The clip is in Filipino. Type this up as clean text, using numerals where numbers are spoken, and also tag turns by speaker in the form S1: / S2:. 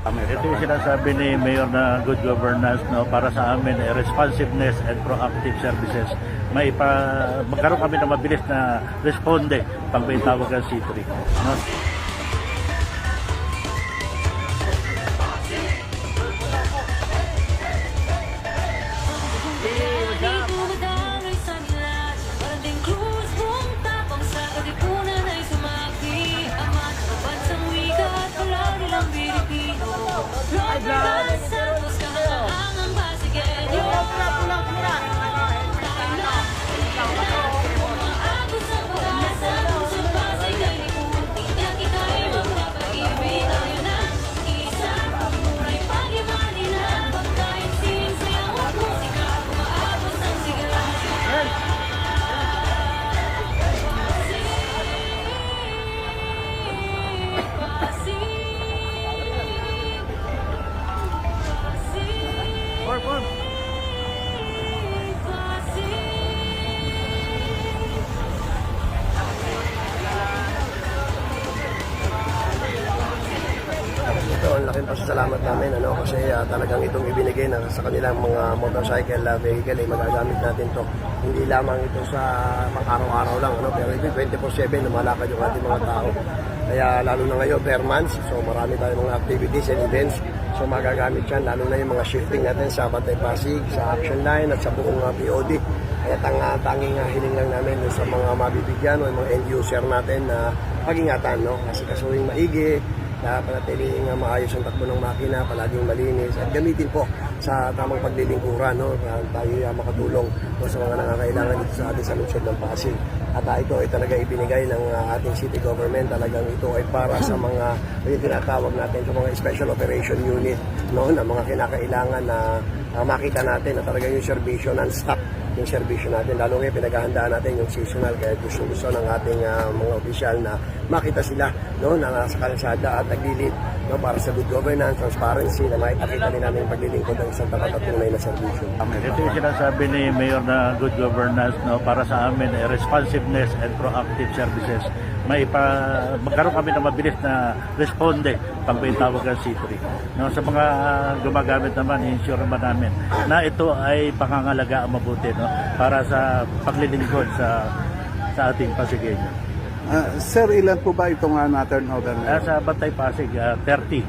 S1: Ito yung sinasabi ni Mayor na good governance, no, para sa amin, responsiveness and proactive services. Magkaroon kami ng mabilis na responde pag may tawag ang C3. No?
S2: Ito ang laking pasasalamat namin kasi talagang itong ibinigay na sa kanilang mga motorcycle vehicle ay magagamit natin to. Hindi lamang ito sa pang-araw-araw lang pero ito 24/7 lumalakad yung ating mga tao. Kaya lalo na ngayon per month, so marami tayong mga activities and events. So magagamit yan, lalo na yung mga shifting natin sa Bantay Pasig, sa Action Line at sa buong POD. Kaya tanging hiling lang namin sa mga mabibigyan o mga end user natin na pag-ingatan, kasi kasuhin maigi, na panatiling maayos ang takbo ng makina, palaging malinis at gamitin po sa tamang paglilingkuran para tayo makatulong sa mga nangangailangan dito sa ating sa lungsod ng Pasig. At ito ay talaga ibinigay ng ating city government. Talagang ito ay para sa mga yung tinatawag natin sa mga special operation unit na mga kinakailangan na makita natin na talaga yung serbisyo non-stop yung serbisyo natin. Lalo ngayon pinaghahandaan natin yung seasonal, kaya gusto ng ating mga opisyal na makita sila na nasa kalsada at naglilid para sa good governance, transparency, na makikita din namin yung paglilingkod ng isang tapat at tunay na serbisyo.
S1: Ito yung sinasabi ni Mayor na good governance, para sa amin, responsiveness and proactive services. Magkaroon kami ng mabilis na responde pag may tawag ang C3. No, sa mga gumagamit naman, ensure naman namin na ito ay pangangalagaan mabuti para sa paglilingkod sa ating Pasigueño.
S3: Sir, ilan po ba itong na turnover?
S1: Sa Bantay Pasig, 30.